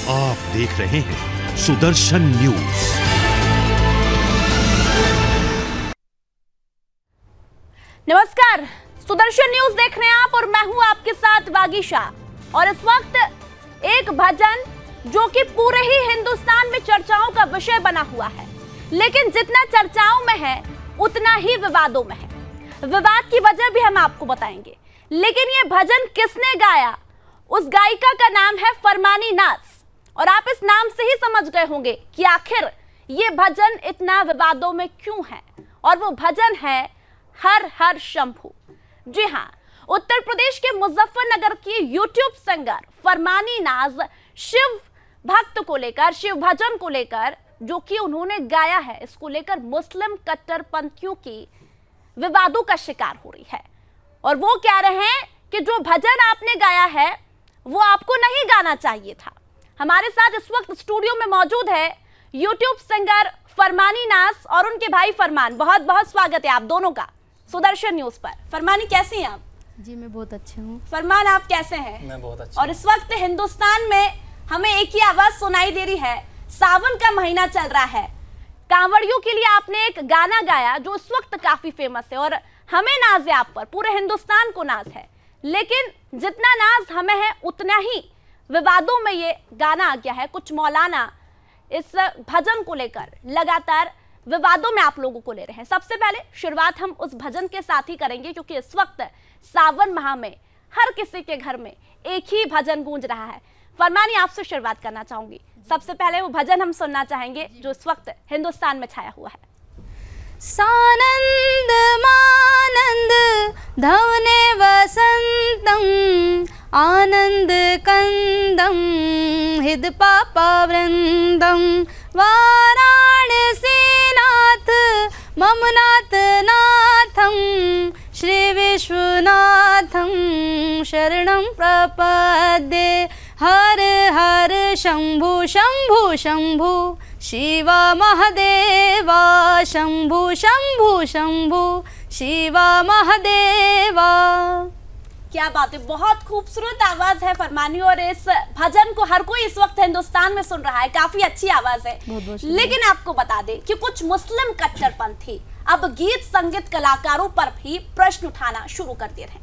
आप देख रहे हैं सुदर्शन न्यूज। नमस्कार, सुदर्शन न्यूज देख रहे हैं आप और मैं हूं आपके साथ वागीशा। और इस वक्त एक भजन जो कि पूरे ही हिंदुस्तान में चर्चाओं का विषय बना हुआ है, लेकिन जितना चर्चाओं में है उतना ही विवादों में है। विवाद की वजह भी हम आपको बताएंगे। लेकिन ये भजन किसने गाया, उस गायिका का नाम है फरमानी नाज। और आप इस नाम से ही समझ गए होंगे कि आखिर ये भजन इतना विवादों में क्यों है। और वो भजन है हर हर शंभू। जी हाँ, उत्तर प्रदेश के मुजफ्फरनगर की यूट्यूब सिंगर फरमानी नाज शिव भक्त को लेकर, शिव भजन को लेकर जो कि उन्होंने गाया है, इसको लेकर मुस्लिम कट्टरपंथियों की विवादों का शिकार हो रही है। और वो कह रहे हैं कि जो भजन आपने गाया है वो आपको नहीं गाना चाहिए था। हमारे साथ इस वक्त स्टूडियो में मौजूद है यूट्यूब सिंगर फरमानी नाज और उनके भाई फरमान। बहुत बहुत स्वागत है आप दोनों का सुदर्शन न्यूज पर। फरमानी, कैसी हैं आप? जी मैं बहुत अच्छी हूँ। फरमान, आप कैसे हैं? मैं बहुत अच्छा। और इस वक्त हिंदुस्तान में हमें एक ही आवाज सुनाई दे रही है। सावन का महीना चल रहा है, कांवड़ियों के लिए आपने एक गाना गाया जो इस वक्त काफी फेमस है और हमें नाज है आप पर, पूरे हिंदुस्तान को नाज है। लेकिन जितना नाज हमें है उतना ही विवादों में ये गाना आ गया है। कुछ मौलाना इस भजन को लेकर लगातार विवादों में आप लोगों को ले रहे हैं। सबसे पहले शुरुआत हम उस भजन के साथ ही करेंगे क्योंकि इस वक्त सावन माह में हर किसी के घर में एक ही भजन गूंज रहा है। फरमानी, आपसे शुरुआत करना चाहूंगी। सबसे पहले वो भजन हम सुनना चाहेंगे जो इस वक्त हिंदुस्तान में छाया हुआ है। सानंद मानंद धवने वसंतम आनंद कंदम हिद पापा वृंदम वाराणसी नाथ ममनाथ नाथम श्री विश्वनाथम शरणं प्रपद्ये हर हर शंभु शंभु शंभु शिवा महादेवा शंभु शंभु शंभु शिवा महादेवा। क्या बात है, बहुत खूबसूरत आवाज है फरमानी। और इस भजन को हर कोई इस वक्त हिंदुस्तान में सुन रहा है, काफी अच्छी आवाज है। लेकिन आपको बता दें कि कुछ मुस्लिम कट्टरपंथी अब गीत संगीत कलाकारों पर भी प्रश्न उठाना शुरू कर दे रहे हैं।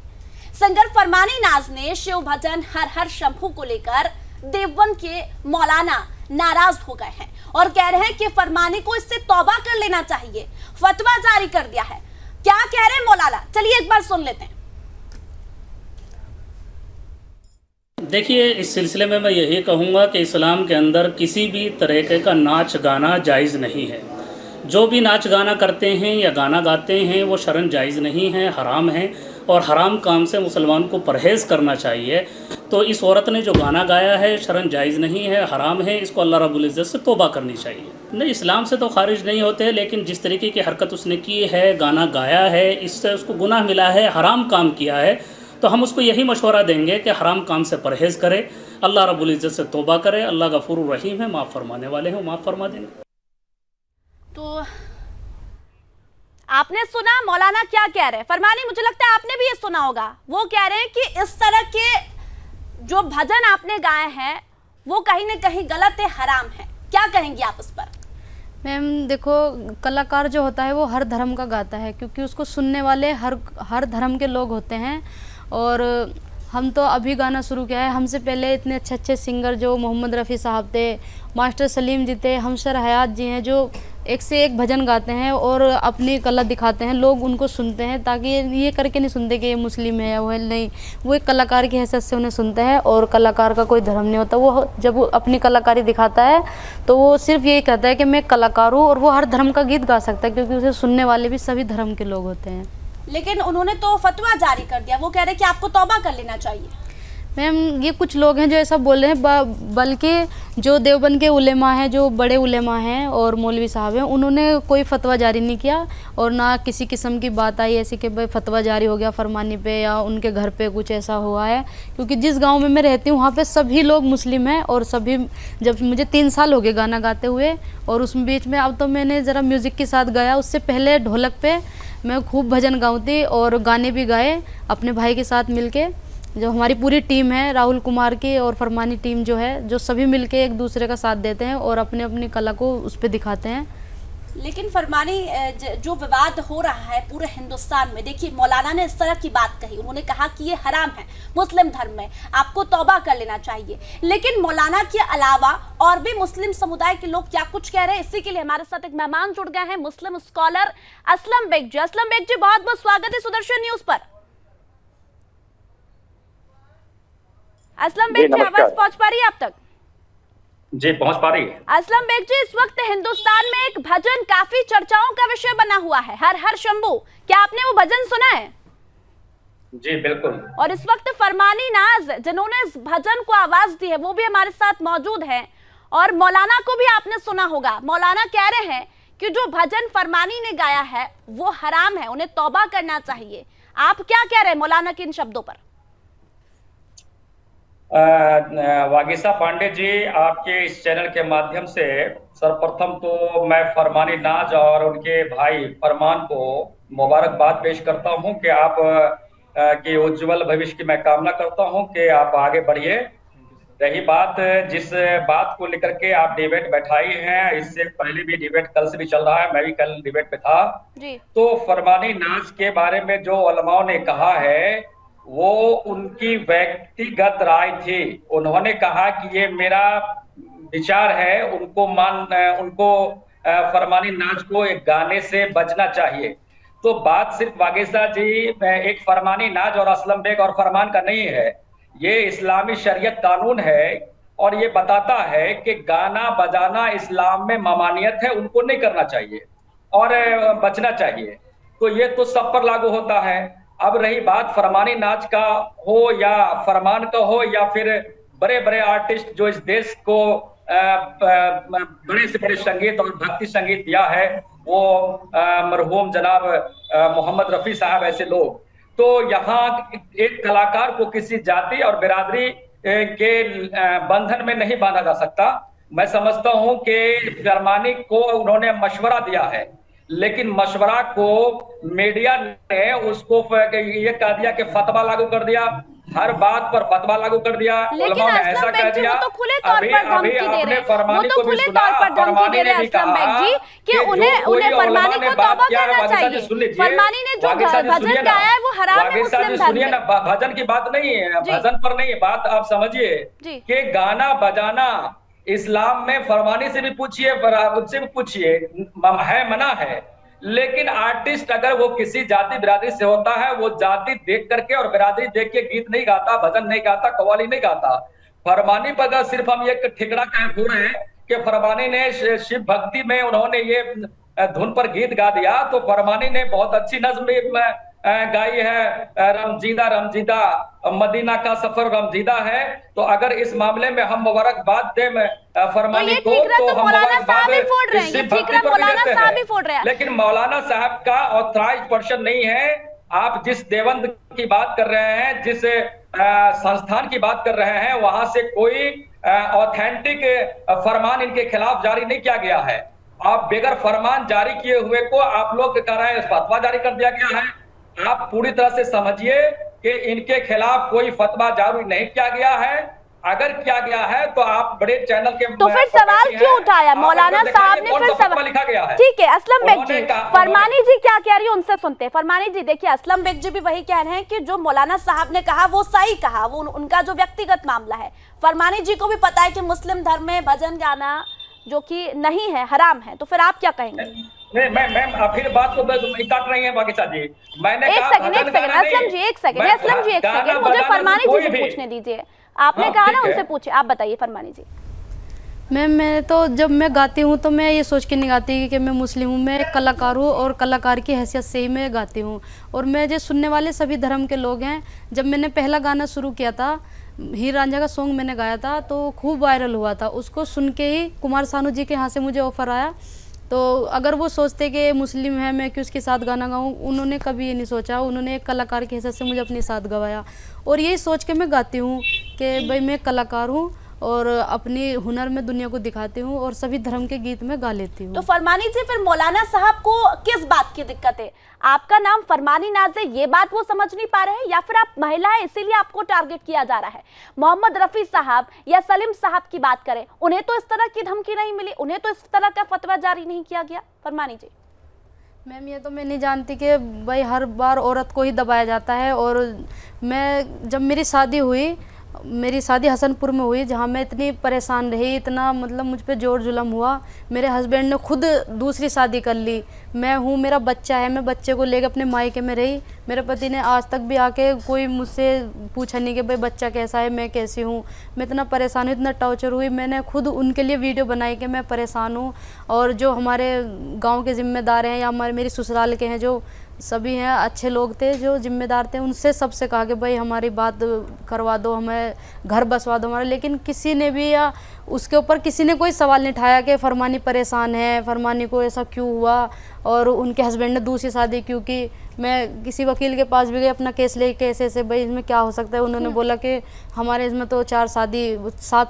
सिंगर फरमानी नाज ने शिव भजन हर हर शंभू को लेकर देवबंद के मौलाना नाराज हो गए हैं और कह रहे हैं कि फरमानी को इससे तौबा कर लेना चाहिए, फतवा जारी कर दिया है। क्या कह रहे हैं मौलाना, चलिए एक बार सुन लेते हैं। देखिए, इस सिलसिले में मैं यही कहूँगा कि इस्लाम के अंदर किसी भी तरीके का नाच गाना जायज़ नहीं है। जो भी नाच गाना करते हैं या गाना गाते हैं वो शरन जायज़ नहीं है, हराम है और हराम काम से मुसलमान को परहेज़ करना चाहिए। तो इस औरत ने जो गाना गाया है शरन जायज़ नहीं है, हराम है, इसको अल्लाह रब्बुल इज़्ज़त से तौबा करनी चाहिए। नहीं, इस्लाम से तो खारिज नहीं होते, लेकिन जिस तरीके की हरकत उसने की है, गाना गाया है, इससे उसको गुनाह मिला है, हराम काम किया है। तो हम उसको यही मशवरा देंगे कि हराम काम से परहेज़ करे, अल्लाह रब्बुल इज़्ज़त से तौबा करे। अल्लाह गफूर रहीम है, माफ़ फरमाने वाले हैं, माफ़ फरमा देंगे। तो आपने सुना मौलाना क्या कह रहे हैं। फरमानी, मुझे लगता है आपने भी ये सुना होगा। वो कह रहे हैं कि इस तरह के जो भजन आपने गाए हैं वो कहीं ना कहीं गलत है, हराम है। क्या कहेंगी आप इस पर? मैम देखो, कलाकार जो होता है वो हर धर्म का गाता है क्योंकि उसको सुनने वाले हर धर्म के लोग होते हैं। और हम तो अभी गाना शुरू किया है, हमसे पहले इतने अच्छे अच्छे सिंगर जो मोहम्मद रफ़ी साहब थे, मास्टर सलीम जी थे, हमशर हयात जी हैं, जो एक से एक भजन गाते हैं और अपनी कला दिखाते हैं। लोग उनको सुनते हैं, ताकि ये करके नहीं सुनते कि ये मुस्लिम है या वो नहीं, वो एक कलाकार की हैसियत से उन्हें सुनते हैं। और कलाकार का कोई धर्म नहीं होता, वो जब वो अपनी कलाकारी दिखाता है तो वो सिर्फ यही कहता है कि मैं कलाकार हूँ। और वो हर धर्म का गीत गा सकता है क्योंकि उसे सुनने वाले भी सभी धर्म के लोग होते हैं। लेकिन उन्होंने तो फतवा जारी कर दिया, वो कह रहे हैं कि आपको तौबा कर लेना चाहिए। मैम ये कुछ लोग हैं जो ऐसा बोल रहे हैं, बल्कि जो देवबंद के उलेमा हैं, जो बड़े उलेमा हैं और मौलवी साहब हैं, उन्होंने कोई फतवा जारी नहीं किया और ना किसी किस्म की बात आई ऐसी कि भाई फतवा जारी हो गया फरमानी पे या उनके घर पे कुछ ऐसा हुआ है। क्योंकि जिस गांव में मैं रहती हूँ वहाँ पे सभी लोग मुस्लिम हैं और सभी, जब मुझे 3 साल हो गए गाना गाते हुए, और उस बीच में अब तो मैंने ज़रा म्यूज़िक के साथ गाया, उससे पहले ढोलक पे मैं खूब भजन गाऊँ थी और गाने भी गाए अपने भाई के साथ मिलके। जो हमारी पूरी टीम है, राहुल कुमार की और फरमानी टीम जो है, जो सभी मिलके एक दूसरे का साथ देते हैं और अपने अपनी कला को उस पर दिखाते हैं। लेकिन फरमानी, जो विवाद हो रहा है पूरे हिंदुस्तान में, देखिए मौलाना ने इस तरह की बात कही, उन्होंने कहा कि ये हराम है मुस्लिम धर्म में, आपको तौबा कर लेना चाहिए। लेकिन मौलाना के अलावा और भी मुस्लिम समुदाय के लोग क्या कुछ कह रहे हैं, इसी के लिए हमारे साथ एक मेहमान जुड़ गए हैं, मुस्लिम स्कॉलर असलम बेग जी। असलम बेग जी, बहुत बहुत स्वागत है सुदर्शन न्यूज पर। असलम बेग जी, आवाज पहुंच पा रही है आप तक? जी पहुंच पा रही है। असलम बेग जी, इस वक्त हिंदुस्तान में एक भजन काफी चर्चाओं का विषय बना हुआ है, हर हर शंभू। क्या आपने वो भजन सुना है? जी बिल्कुल। और इस वक्त फरमानी नाज जिन्होंने इस भजन को आवाज दी है वो भी हमारे साथ मौजूद है, और मौलाना को भी आपने सुना होगा। मौलाना कह रहे हैं कि जो भजन फरमानी ने गाया है वो हराम है, उन्हें तौबा करना चाहिए। आप क्या कह रहे हैं मौलाना के इन शब्दों पर? वागीशा पांडे जी, आपके इस चैनल के माध्यम से सर्वप्रथम तो मैं फरमानी नाज और उनके भाई फरमान को मुबारकबाद पेश करता हूं कि आप के उज्जवल भविष्य की मैं कामना करता हूं कि आप आगे बढ़िए। रही बात जिस बात को लेकर के आप डिबेट बैठाई हैं, इससे पहले भी डिबेट कल से भी चल रहा है, मैं भी कल डिबेट पे था जी। तो फरमानी नाज के बारे में जो उलमाओं ने कहा है वो उनकी व्यक्तिगत राय थी। उन्होंने कहा कि ये मेरा विचार है, उनको फरमानी नाज को एक गाने से बचना चाहिए। तो बात सिर्फ वागीशा जी एक फरमानी नाज और असलम बेग और फरमान का नहीं है, ये इस्लामी शरीयत कानून है और ये बताता है कि गाना बजाना इस्लाम में ममानियत है, उनको नहीं करना चाहिए और बचना चाहिए। तो ये तो सब पर लागू होता है। अब रही बात फरमानी नाच का हो या फरमान का हो या फिर बड़े बड़े आर्टिस्ट जो इस देश को बड़े से बड़े संगीत और भक्ति संगीत दिया है, वो मरहूम जनाब मोहम्मद रफी साहब, ऐसे लोग। तो यहाँ एक कलाकार को किसी जाति और बिरादरी के बंधन में नहीं बांधा जा सकता। मैं समझता हूँ कि फरमानी को उन्होंने मशवरा दिया है, लेकिन मशवरा को मीडिया ने उसको ये कह दिया कि फतवा लागू कर दिया, हर बात पर फतवा लागू कर दिया। लेकिन असलम बेग जी, वो तो खुले तौर पर धमकी दे रहे हैं, वो तो खुले तौर पर धमकी दे रहे हैं असलम बेग जी कि उन्हें फरमानी को तौबा करना चाहिए। फरमानी ने जो भजन गाया है वो हराम है मुस्लिम धर्म में। भजन की बात नहीं है, भजन पर नहीं है बात, आप समझिए कि गाना बजाना इस्लाम में फरमानी से भी पूछिए, मुझसे भी पूछिए, है मना है। लेकिन आर्टिस्ट अगर वो किसी जाति बिरादरी से होता है, वो जाति देख करके और बिरादरी देख के गीत नहीं गाता, भजन नहीं गाता, कव्वाली नहीं गाता। फरमानी पर अगर सिर्फ हम एक ठिकरा कह रहे हैं कि फरमानी ने शिव भक्ति में उन्होंने ये धुन पर गीत गा दिया, तो फरमानी ने बहुत अच्छी नज्म गाई है, रमजीदा रमजीदा मदीना का सफर रमजीदा है। तो अगर इस मामले में हम मुबारकबाद दें फरमानी को, तो हम मुबारकबाद फोड़ रहे हैं। लेकिन मौलाना साहब का ऑथराइज्ड पर्सन नहीं है। आप जिस देवबंद की बात कर रहे हैं, जिस संस्थान की बात कर रहे हैं, वहां से कोई ऑथेंटिक फरमान इनके खिलाफ जारी नहीं किया गया है। आप बेगर फरमान जारी किए हुए को आप लोग कह रहे हैं फतवा जारी कर दिया गया है। आप पूरी तरह से समझिए कि इनके खिलाफ कोई फतवा जारी नहीं किया गया है। अगर किया गया है तो आप बड़े चैनल के तो फिर सवाल क्यों उठाया मौलाना साहब ने? फिर सवाल लिखा गया है। ठीक है असलम बेग जी, फरमानी जी क्या कह रही है उनसे सुनते हैं। फरमानी जी, देखिए असलम बेग जी भी वही कह रहे हैं कि जो मौलाना साहब ने कहा वो सही कहा, वो उनका जो व्यक्तिगत मामला है। फरमानी जी को भी पता है कि मुस्लिम धर्म में भजन गाना जो कि नहीं है, हराम है। तो फिर आप क्या कहेंगे? नहीं, मैं फिर बात को काट रही है वागीशा जी। मैंने एक सेकंड असलम जी, एक सेकंड मुझे फरमानी जी से पूछने दीजिए। आपने कहा ना उनसे पूछे, आप बताइए फरमानी जी। मैं तो जब मैं गाती हूँ तो मैं ये सोच के नहीं गाती कि मैं मुस्लिम हूँ, मैं एक कलाकार हूँ और कलाकार की हैसियत से ही मैं गाती हूँ। और मैं जो सुनने वाले सभी धर्म के लोग हैं, जब मैंने पहला गाना शुरू किया था, हीर रांझा का सॉन्ग मैंने गाया था, तो खूब वायरल हुआ था। उसको सुन के ही कुमार सानू जी के यहाँ से मुझे ऑफ़र आया। तो अगर वो सोचते कि मुस्लिम है मैं क्यों उसके साथ गाना गाऊँ, उन्होंने कभी ये नहीं सोचा। उन्होंने एक कलाकार की हैसियत से मुझे अपने साथ गवाया और यही सोच के मैं गाती हूँ कि भाई मैं कलाकार हूँ और अपनी हुनर में दुनिया को दिखाती हूँ और सभी धर्म के गीत में गा लेती हूँ। तो फरमानी जी, फिर मौलाना साहब को किस बात की दिक्कत है? आपका नाम फरमानी नाज है, ये बात वो समझ नहीं पा रहे हैं, या फिर आप महिला है इसीलिए आपको टारगेट किया जा रहा है? मोहम्मद रफी साहब या सलीम साहब की बात करें, उन्हें तो इस तरह की धमकी नहीं मिली, उन्हें तो इस तरह का फतवा जारी नहीं किया गया। फरमानी जी। मैम ये तो मैं नहीं जानती कि भाई हर बार औरत को ही दबाया जाता है। और मैं जब मेरी शादी हसनपुर में हुई, जहाँ मैं इतनी परेशान रही, इतना मतलब मुझ पे जोर जुल्म हुआ। मेरे हस्बैंड ने खुद दूसरी शादी कर ली। मैं हूँ, मेरा बच्चा है, मैं बच्चे को लेकर अपने मायके में रही। मेरे पति ने आज तक भी आके कोई मुझसे पूछा नहीं कि भाई बच्चा कैसा है, मैं कैसी हूँ। मैं इतना परेशान हूँ, इतना टॉर्चर हुई। मैंने खुद उनके लिए वीडियो बनाई कि मैं परेशान हूँ। और जो हमारे गाँव के जिम्मेदार हैं या मेरी ससुराल के हैं, जो सभी हैं, अच्छे लोग थे जो जिम्मेदार थे, उनसे सबसे कहा कि भाई हमारी बात करवा दो, हमें घर बसवा दो हमारा। लेकिन किसी ने भी या उसके ऊपर किसी ने कोई सवाल नहीं उठाया कि फरमानी परेशान है, फरमानी को ऐसा क्यों हुआ और उनके हस्बैंड ने दूसरी शादी क्यों की। मैं किसी वकील के पास भी गई अपना केस ले, कैसे ऐसे भाई इसमें क्या हो सकता है। उन्होंने बोला कि हमारे इसमें तो 7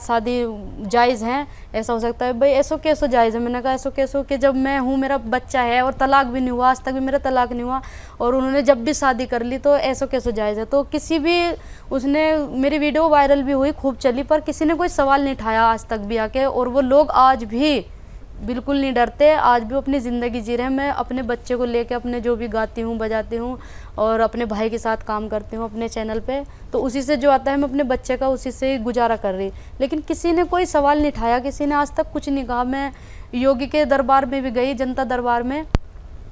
शादी जायज़ हैं, ऐसा हो सकता है। भाई ऐसो कैसो जायज़ है? मैंने कहा ऐसो कैसो कि जब मैं हूँ, मेरा बच्चा है और तलाक भी नहीं हुआ, आज तक भी मेरा तलाक नहीं हुआ, और उन्होंने जब भी शादी कर ली तो ऐसो कैसो जायज़ है? तो किसी भी उसने मेरी वीडियो वायरल भी हुई, खूब चली, पर किसी ने कोई सवाल नहीं उठाया आज तक भी आके। और वो लोग आज भी बिल्कुल नहीं डरते, आज भी अपनी ज़िंदगी जी रहे हैं। मैं अपने बच्चे को लेके अपने जो भी गाती हूँ, बजाती हूँ और अपने भाई के साथ काम करती हूँ अपने चैनल पे, तो उसी से जो आता है मैं अपने बच्चे का उसी से गुजारा कर रही। लेकिन किसी ने कोई सवाल नहीं उठाया, किसी ने आज तक कुछ नहीं कहा। मैं योगी के दरबार में भी गई, जनता दरबार में,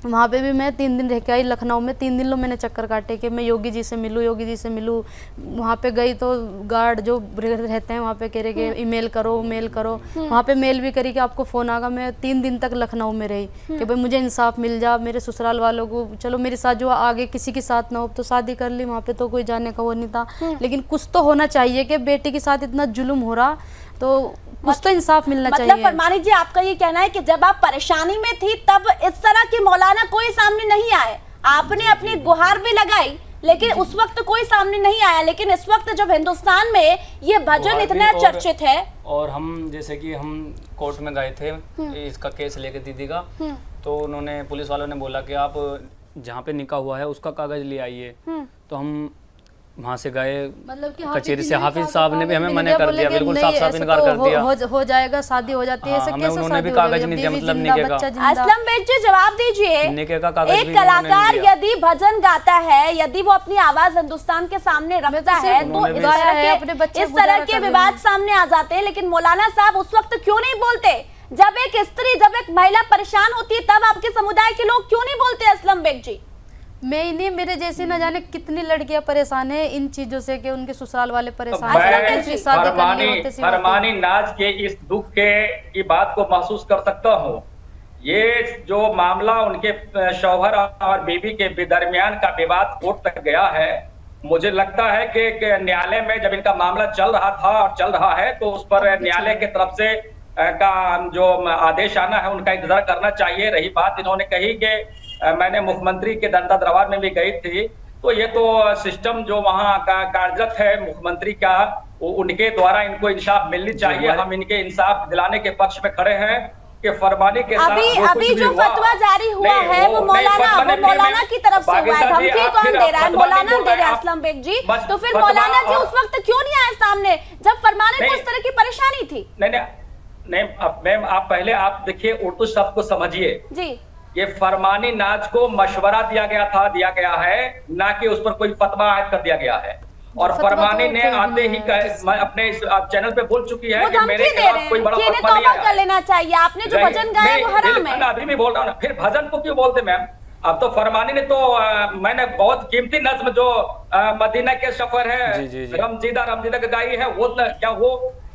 वहाँ पे भी मैं 3 दिन रह के आई लखनऊ में। 3 दिन लो मैंने चक्कर काटे कि मैं योगी जी से मिलूँ, योगी जी से मिलूँ। वहाँ पे गई तो गार्ड जो रहते हैं वहाँ पे कह रहे कि ईमेल करो, मेल करो। वहाँ पे मेल भी करी कि आपको फ़ोन आगा। मैं 3 दिन तक लखनऊ में रही कि भाई मुझे इंसाफ मिल जा, मेरे ससुराल वालों को, चलो मेरे साथ जो आगे किसी के साथ ना हो तो शादी कर ली, वहाँ पे तो कोई जाने का वो नहीं था। लेकिन कुछ तो होना चाहिए कि बेटे के साथ इतना जुल्म हो रहा तो कुछ तो इंसाफ मिलना चाहिए। मतलब फरमानी जी, आपका ये कहना है कि जब आप परेशानी में थी तब इस तरह की मौलाना कोई सामने नहीं आए, आपने अपनी गुहार भी लगाई लेकिन उस वक्त कोई सामने नहीं आया। लेकिन इस वक्त जब हिंदुस्तान में ये भजन इतना चर्चित है, और हम जैसे कि हम कोर्ट में गए थे इसका केस लेके दीदी का, तो उन्होंने पुलिस वालों ने बोला कि आप जहाँ पे निकाह हुआ है उसका कागज ले आइए। तो हम वहाँ से गए, मतलब कि कचेरी से हाफिज साहब ने भी हमें मना कर दिया, बिल्कुल साफ साफ इनकार कर दिया। हो जाएगा, शादी हो जाती है, ऐसे कैसे? उन्होंने भी कागज नहीं दिया, मतलब निके का। असलम बेग जी जवाब दीजिए, निके का कागज एक कलाकार यदि भजन गाता है, यदि वो अपनी आवाज हिंदुस्तान के सामने रखता है तो इस तरह के विवाद सामने आ जाते हैं। लेकिन मौलाना साहब उस वक्त क्यों नहीं बोलते? जब एक स्त्री, जब एक महिला परेशान होती है तब आपके समुदाय के लोग क्यों नहीं बोलते? असलम बेग जी, मैं ही नहीं, मेरे जैसी न जाने कितनी लड़कियां परेशान है इन चीजों से कि उनके ससुराल वाले परेशान हैं। फरमानी नाज के इस दुख की बात को महसूस कर सकता हूँ। ये जो मामला उनके शौहर और बीवी के दरमियान का विवाद कोर्ट तक गया है, मुझे लगता है कि न्यायालय में जब इनका मामला चल रहा था और चल रहा है तो उस पर न्यायालय की तरफ से का जो आदेश आना है उनका इंतजार करना चाहिए। रही बात इन्होंने कही कि मैंने मुख्यमंत्री के जनता दरबार में भी गई थी, तो ये तो सिस्टम जो वहाँ का कार्यरत है मुख्यमंत्री का, उनके द्वारा इनको इंसाफ मिलनी चाहिए। हम इनके इंसाफ दिलाने के पक्ष में खड़े हैं कि फरमानी के साथ अभी जो फतवा जारी हुआ है वो मौलाना की तरफ से हुआ है। धमकी कौन दे रहा है? मौलाना दे रहे हैं असलम बेग जी। तो फिर मौलाना जी उस वक्त क्यों नहीं आए सामने जब फरमानी को इस तरह की परेशानी थी? नहीं मैम, आप पहले आप देखिए, उर्दू शब्द को समझिए जी। ये फरमानी नाज को मशवरा दिया गया है, ना कि उस पर कोई फतवा आयद कर दिया गया है। और फरमानी ने आते ही अपने इस चैनल पे बोल चुकी है कि मेरे खिलाफ कोई बड़ा फतवा नहीं आया। कर लेना चाहिए, आपने जो भजन गाया वो हराम है। अभी भी बोल रहा हूँ ना, फिर भजन को क्यों बोलते मैम? अब तो फरमानी ने तो मैंने बहुत कीमती नज्म जो मदीना के सफर है रमजीदा गाई है, वो क्या वो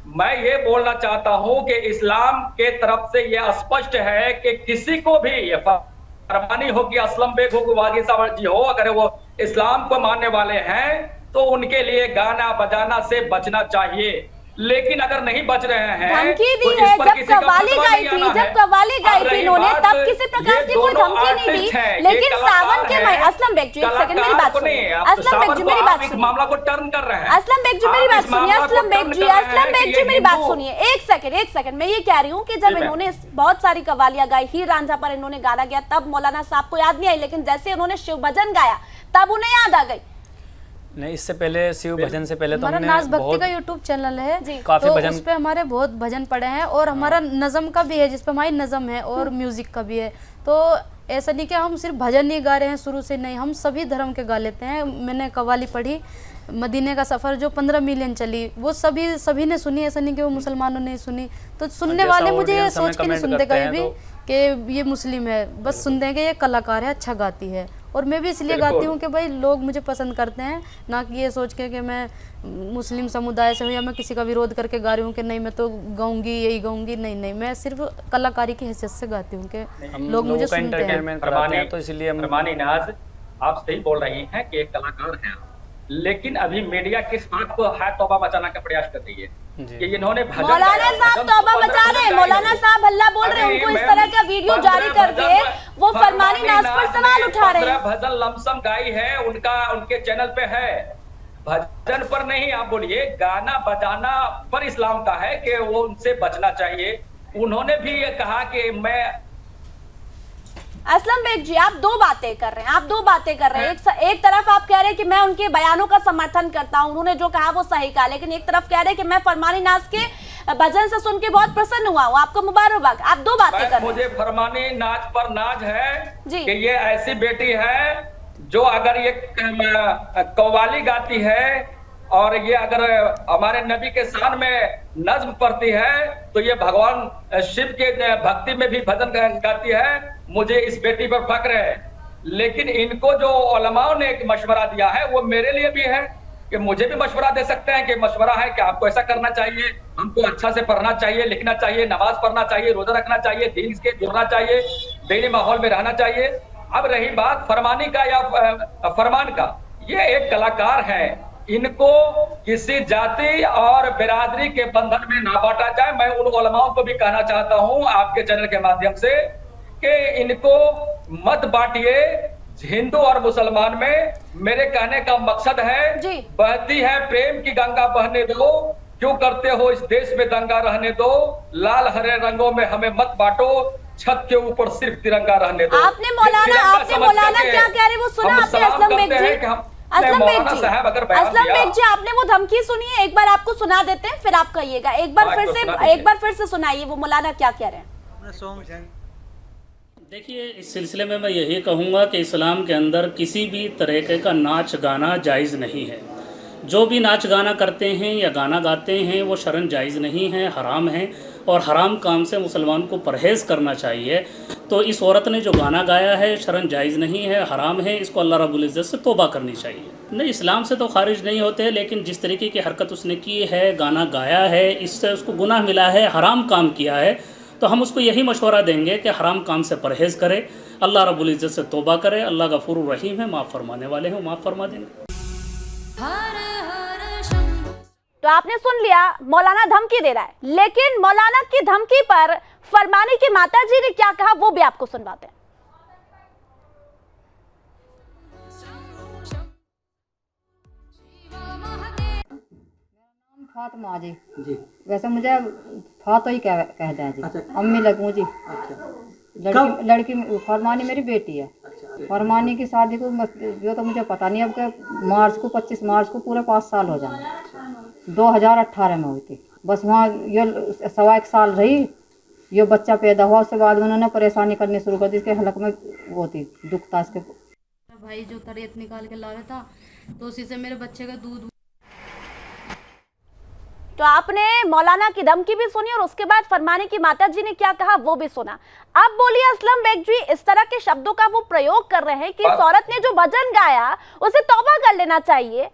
मैं ये बोलना चाहता हूं कि इस्लाम के तरफ से यह स्पष्ट है कि किसी को भी, ये फरमानी हो कि असलम बेग हो कि वागीसा जी हो, अगर वो इस्लाम को मानने वाले हैं तो उनके लिए गाना बजाना से बचना चाहिए। लेकिन अगर नहीं बच रहे हैं धमकी दी तो इस है। पर जब किसी का कव्वाली फतवा गाई नहीं थी, आना जब है। कव्वाली गाई अब थी रही इन्होंने, बात, तब किसी प्रकार ये की कोई दोनों धमकी नहीं आर्टिस्ट हैं, दी। ये लेकिन कलाकार सावन के हैं। असलम बेग जी, एक सेकंड मेरी बात सुनिए। असलम बेग जी मेरी बात इस सुनिए। मामला को टर्न कर रहे हैं। असलम बेग जी मेरी आप बात इस सुनिए। मामला को असलम बेग टर्न जी, कर रहे असलम हैं बेग कि जी ये मेरी बात हिंदू- सुनिए। एक सेकंड मैं ये कह रही हूँ कि जब इन्होंने बहुत सारी कव्वालियां गाई, हीर रांझा पर इन्होंने गाना गाया, तब मौलाना साहब को याद नहीं आई, लेकिन जैसे उन्होंने शिव भजन गाया तब उन्हें याद आ गई। नहीं, इससे पहले शिव भजन से पहले तो हमारा हमने नाज भक्ति बहुत का यूट्यूब चैनल है जी। काफी तो भजन उस पे हमारे बहुत भजन पड़े हैं, और हमारा नज़म का भी है जिसपे हमारी नज़म है, और म्यूजिक का भी है। तो ऐसा नहीं कि हम सिर्फ भजन नहीं गा रहे हैं शुरू से, नहीं, हम सभी धर्म के गा लेते हैं। मैंने कव्वाली पढ़ी, मदीने का सफ़र जो 15 मिलियन चली, वो सभी ने सुनी, ऐसा नहीं कि वो मुसलमानों ने सुनी। तो सुनने जैसा वाले मुझे ये audience हमें सोच के नहीं comment सुनते करते कहीं हैं भी तो- कि ये मुस्लिम है, बस सुनते हैं कि ये कलाकार है, अच्छा गाती है। और मैं भी इसलिए गाती हूँ कि भाई लोग मुझे पसंद करते हैं, ना कि ये सोच के कि मैं मुस्लिम समुदाय से हूँ या मैं किसी का विरोध करके गा रही हूँ कि नहीं मैं तो गाऊंगी यही गाऊंगी। नहीं, मैं सिर्फ कलाकारी की हैसियत से गाती हूँ कि हम लोग मुझे लोगों का सुनते हैं। एंटरटेनमेंट कराते हैं, तो इसलिए हम फरमानी नाज, आप सही बोल रही हैं कि एक कलाकार हैं, लेकिन अभी मीडिया किस बात को है तौबा मचाने का प्रयास कर रही है जी। कि इन्होंने भजन मौलाना गाया, साहब भजन तौबा तो मचा 15 रहे हैं, भजन मौलाना गाए। साहब हल्ला बोल रहे हैं, अरे उनको इस मैम, तरह का वीडियो जारी 15 करके भजन वो फरमानी नाज पर सवाल उठा रहे 15 हैं। भजन लमसम गाई है, उनके चैनल पे है, भजन पर नहीं। आप बोलिए गाना बजाना पर इस्लाम का है कि वो उनसे बचना चाहिए। उन्होंने भी ये कहा कि मैं असलम बेग जी, आप दो बातें कर रहे हैं। एक तरफ आप कह रहे हैं कि मैं उनके बयानों का समर्थन करता हूं, उन्होंने जो कहा वो सही कहा, लेकिन एक तरफ कह रहे हैं कि मैं फरमानी नाज के भजन से सुन के बहुत प्रसन्न हुआ हूं, आपको मुबारकबाद। आप दो बातें कर रहे हैं। मुझे फरमानी नाज पर नाज है जी। कि ये ऐसी बेटी है जो अगर ये कव्वाली गाती है और ये अगर हमारे नबी के शान में नज्म पढ़ती है तो ये भगवान शिव के भक्ति में भी भजन गाती है। मुझे इस बेटी पर फक्र है। लेकिन इनको जो उलमाओं ने एक मशवरा दिया है वो मेरे लिए भी है कि मुझे भी मशवरा दे सकते हैं कि मशवरा है कि आपको ऐसा करना चाहिए, हमको अच्छा से पढ़ना चाहिए, लिखना चाहिए, नमाज पढ़ना चाहिए, रोजा रखना चाहिए, दीन के जुड़ना चाहिए, दीनी माहौल में रहना चाहिए। अब रही बात फरमानी का या फरमान का, ये एक कलाकार है, इनको किसी जाति और बिरादरी के बंधन में ना बांटा जाए। मैं उन उलमाओं को भी कहना चाहता हूं आपके चैनल के माध्यम से कि इनको मत बांटिए हिंदू और मुसलमान में। मेरे कहने का मकसद है जी। बहती है प्रेम की गंगा बहने दो, क्यों करते हो इस देश में दंगा रहने दो, लाल हरे रंगों में हमें मत बांटो, छत के ऊपर सिर्फ तिरंगा रहने दो। आपने मौलाना क्या कह रहे वो सुना आपने असलम बेग जी? असलम बेग जी, आपने वो धमकी सुनी है, एक बार आपको सुना देते हैं फिर आप कहिएगा। एक बार फिर से सुनाइए वो मौलाना क्या कह रहे हैं। देखिए, इस सिलसिले में मैं यही कहूँगा कि इस्लाम के अंदर किसी भी तरीके का नाच गाना जायज़ नहीं है। जो भी नाच गाना करते हैं या गाना गाते हैं वो शरन जायज़ नहीं है, हराम है, और हराम काम से मुसलमान को परहेज़ करना चाहिए। तो इस औरत ने जो गाना गाया है शरन जायज़ नहीं है, हराम है, इसको अल्लाह रब्बुल इज़्ज़त से तौबा करनी चाहिए। नहीं, इस्लाम से तो खारिज नहीं होते, लेकिन जिस तरीके की हरकत उसने की है, गाना गाया है, इससे उसको गुनाह मिला है, हराम काम किया है। तो हम उसको यही मशवरा देंगे कि हराम काम से परहेज़ करे, अल्लाह रब्बुल इज़्ज़त से तौबा करे। अल्लाह गफूरुर रहीम है, माफ़ फरमाने वाले हैं, माफ़ फरमा देंगे। तो आपने सुन लिया, मौलाना धमकी दे रहा है, लेकिन मौलाना की धमकी पर फरमानी की माताजी ने क्या कहा वो भी आपको सुनवाते हैं। फातिमा जी। वैसे मुझे फातो ही कह दें जी। अम्मी लगूं जी। लड़की फरमानी मेरी बेटी है। फरमानी की शादी को जो तो मुझे पता नहीं, अब के 25 मार्च को पूरे 5 साल हो जाएंगे। 2018 में हुई थी। बस वहाँ ये 1.25 साल रही, ये बच्चा पैदा हुआ, उसके बाद उन्होंने परेशानी करनी शुरू कर दी। इसके हलक में वो थी, दुख था इसके। भाई जो तरेत निकाल के लाया था तो उसी से मेरे बच्चे का दूध। तो आपने मौलाना की धमकी भी सुनी और उसके बाद फरमानी की माताजी ने क्या कहा वो भी सुना। अब बोलिए असलम बेग जी, इस तरह के शब्दों का वो प्रयोग कर रहे हैं कि इस औरत ने जो भजन गाया उसे तौबा कर लेना चाहिए।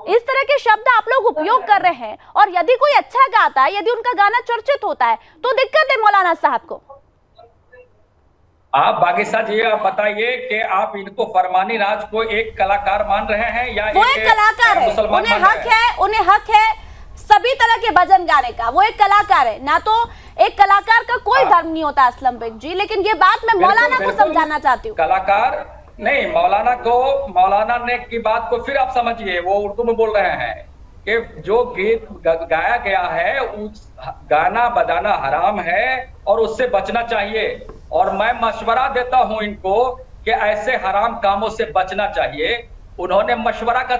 इस तरह के शब्द आप लोग उपयोग कर रहे हैं, और यदि कोई अच्छा गाता है, यदि उनका गाना चर्चित होता है तो दिक्कत है मौलाना साहब को। आप बागीसा जी, आप बताइए कि आप इनको फरमानी राज को एक कलाकार मान रहे हैं या वो एक कलाकार है, उन्हें हक है सभी तरह के भजन गाने का। वो एक कलाकार है, ना तो एक कलाकार का कोई धर्म नहीं होता असलम बेग जी, लेकिन ये बात मैं मौलाना को समझाना चाहती हूँ। कलाकार नहीं, मौलाना ने की बात को फिर आप समझिए, वो उर्दू में बोल रहे हैं कि जो गीत गाया गया है उस गाना बजाना हराम है और उससे बचना चाहिए। और मैं मशवरा देता हूं इनको कि ऐसे हराम कामों से बचना चाहिए। उन्होंने मशवरा का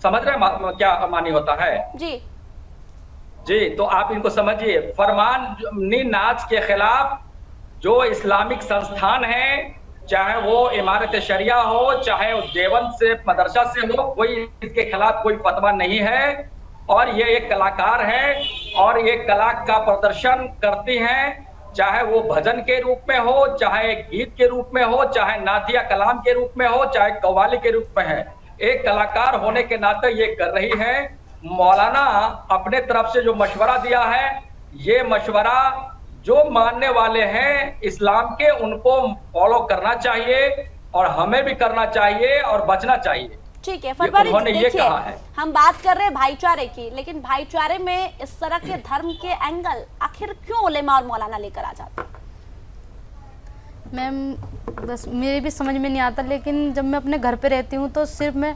समझ रहे क्या मानी होता है जी, तो आप इनको समझिए। फरमानी नाच के खिलाफ जो इस्लामिक संस्थान है, चाहे वो इमारत शरिया हो, चाहे वो देवबंद से मदरसा से हो, कोई इसके खिलाफ कोई फतवा नहीं है। और ये एक कलाकार है और ये कला का प्रदर्शन करती हैं, चाहे वो भजन के रूप में हो, चाहे गीत के रूप में हो, चाहे नातिया कलाम के रूप में हो, चाहे कव्वाली के रूप में है। एक कलाकार होने के नाते ये कर रही है। मौलाना अपने तरफ से जो मशवरा दिया है, ये मशवरा जो मानने वाले हैं इस्लाम के, उनको फॉलो करना चाहिए और हमें भी करना चाहिए और बचना चाहिए। ठीक है फरवरी, देखिए है। हम बात कर रहे हैं भाईचारे की, लेकिन भाईचारे में इस तरह के धर्म के एंगल आखिर क्यों उलेमा और मौलाना लेकर आ जाते हैं? मैम बस मेरे भी समझ में नहीं आता, लेकिन जब मैं अपने घर पे रहती हूँ तो सिर्फ मैं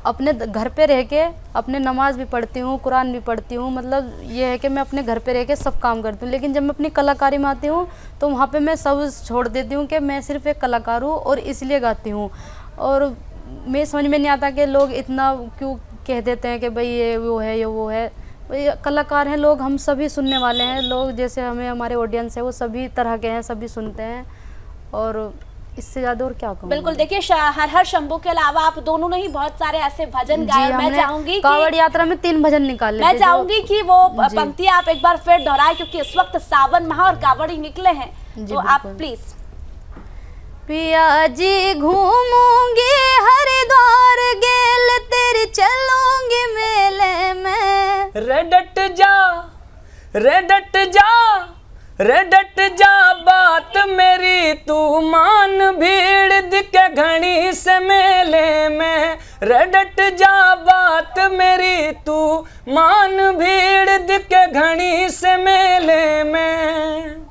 अपने घर पे रह के अपने नमाज भी पढ़ती हूँ, कुरान भी पढ़ती हूँ, मतलब ये है कि मैं अपने घर पे रह के सब काम करती हूँ। लेकिन जब मैं अपनी कलाकारी में आती हूँ तो वहाँ पे मैं सब छोड़ देती हूँ कि मैं सिर्फ एक कलाकार हूँ और इसलिए गाती हूँ। और मैं समझ में नहीं आता कि लोग इतना क्यों कह देते हैं कि भाई ये वो है, ये वो है। भाई कलाकार हैं लोग, हम सभी सुनने वाले हैं। लोग जैसे हमें हमारे ऑडियंस है वो सभी तरह के हैं, सभी सुनते हैं, और इससे ज्यादा और क्या कहूँ। बिल्कुल, देखिए हर हर शंभू के अलावा आप दोनों ने ही बहुत सारे ऐसे भजन गाए। मैं चाहूंगी कावड़ यात्रा में 3 भजन निकाले। मैं चाहूंगी कि वो पंक्तियां आप एक बार फिर दोहराए, क्योंकि इस वक्त सावन माह और कावड़ी निकले हैं, तो आप प्लीज। पिया जी घूमूंगी हरिद्वार गेल तेरी चलूंगी मेले में, रे डट जा रे डट जा रे डट जा बात मेरी तू मान, भीड़ दिखे घनी से मेले में। रे डट जा बात मेरी तू मान, भीड़ दिखे घनी से मेले में।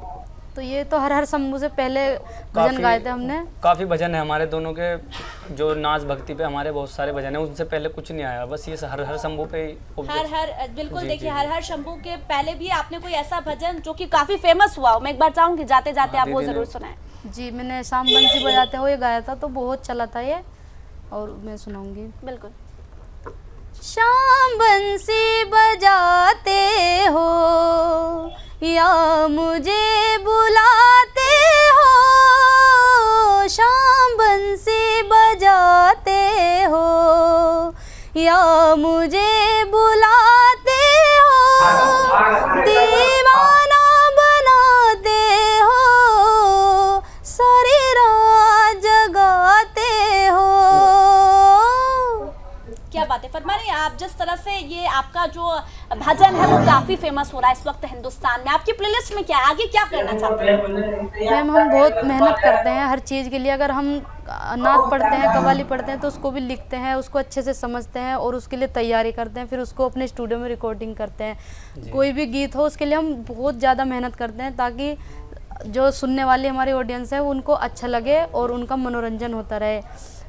तो ये तो हर हर शंभू से पहले भजन गाए थे हमने। काफ़ी भजन है हमारे दोनों के, जो नाच भक्ति पे हमारे बहुत सारे भजन है, उनसे पहले कुछ नहीं आया, बस ये हर हर शंभू पे बिल्कुल। देखिए हर हर शंभू के पहले भी आपने कोई ऐसा भजन जो कि काफी फेमस हुआ हो, मैं एक बार चाहूंगी जाते जाते आप वो जरूर सुनाएं। जी मैंने शाम बंसी बजाते हुए गाया था, तो बहुत चला था ये, और मैं सुनाऊंगी। बिल्कुल। शाम बंसी बजाते हो या मुझे बुलाते हो, शाम बंसी बजाते हो या मुझे बुलाते हो, दीवाना बनाते हो, सारी रात जगाते हो। क्या बात है फरमानी, आप जिस तरह से ये आपका जो भजन है वो काफी फेमस हो रहा है इस वक्त हिंदुस्तान में, आपकी प्लेलिस्ट में क्या है, आगे क्या करना चाहते हैं? मैम हम बहुत मेहनत करते हैं हर चीज़ के लिए। अगर हम नात पढ़ते हैं, कव्वाली पढ़ते हैं, तो उसको भी लिखते हैं, उसको अच्छे से समझते हैं और उसके लिए तैयारी करते हैं, फिर उसको अपने स्टूडियो में रिकॉर्डिंग करते हैं। कोई भी गीत हो उसके लिए हम बहुत ज़्यादा मेहनत करते हैं, ताकि जो सुनने वाली हमारी ऑडियंस है उनको अच्छा लगे और उनका मनोरंजन होता रहे।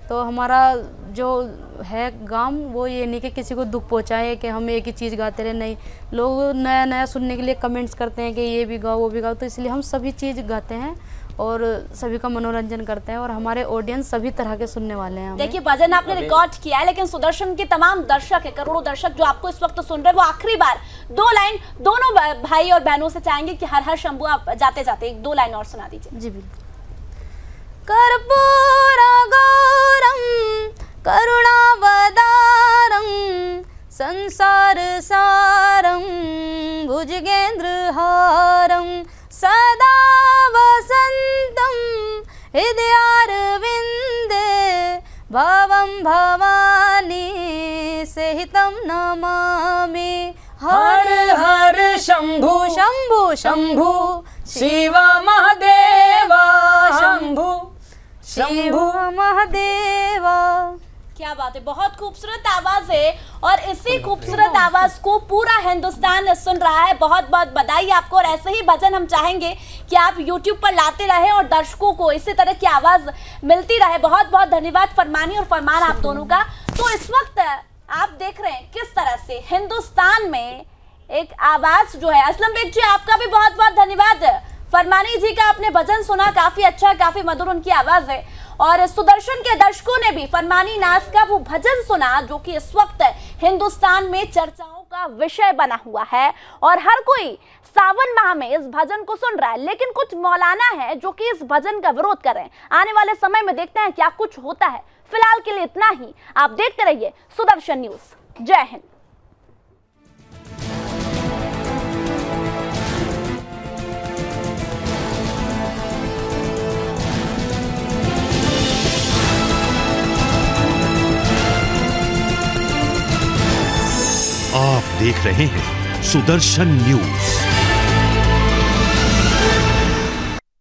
तो हमारा जो है काम वो ये नहीं कि किसी को दुख पहुंचाए कि हम एक ही चीज़ गाते रहे, नहीं, लोग नया नया सुनने के लिए कमेंट्स करते हैं कि ये भी गाओ वो भी गाओ, तो इसलिए हम सभी चीज़ गाते हैं और सभी का मनोरंजन करते हैं, और हमारे ऑडियंस सभी तरह के सुनने वाले हैं। देखिए भजन आपने रिकॉर्ड किया है, लेकिन सुदर्शन के तमाम दर्शक है, करोड़ों दर्शक जो आपको इस वक्त सुन रहे हैं, वो आखिरी बार 2 लाइन दोनों भाई और बहनों से चाहेंगे कि हर हर शंभू आप जाते जाते 2 लाइन और सुना दीजिए। जी बिल्कुल। कर्पूरगौरं करुणावतारं संसार सारं भुजगेन्द्रहारं सदा वसन्तं हृदयारविन्दे भवं भवानी सहितं नमामि। हर हर शंभु शंभु शंभु शिव महादेवा, शंभु शिव महादेवा। क्या बात है, बहुत खूबसूरत आवाज है और इसी खूबसूरत आवाज को पूरा हिंदुस्तान सुन रहा है। बहुत बहुत बधाई आपको और ऐसे ही भजन हम चाहेंगे कि आप YouTube पर लाते रहें और दर्शकों को इसी तरह की आवाज मिलती रहे। बहुत बहुत धन्यवाद फरमानी और फरमान आप दोनों का। तो इस वक्त आप देख रहे हैं किस तरह से हिंदुस्तान में एक आवाज जो है। असलम बेग जी आपका भी बहुत बहुत धन्यवाद। फरमानी जी का आपने भजन सुना, काफी अच्छा, काफी मधुर उनकी आवाज है। और सुदर्शन के दर्शकों ने भी फरमानी नाज का वो भजन सुना जो कि इस वक्त हिंदुस्तान में चर्चाओं का विषय बना हुआ है और हर कोई सावन माह में इस भजन को सुन रहा है। लेकिन कुछ मौलाना है जो कि इस भजन का विरोध कर रहे हैं। आने वाले समय में देखते हैं क्या कुछ होता है। फिलहाल के लिए इतना ही। आप देखते रहिए सुदर्शन न्यूज। जय हिंद। आप देख रहे हैं सुदर्शन न्यूज।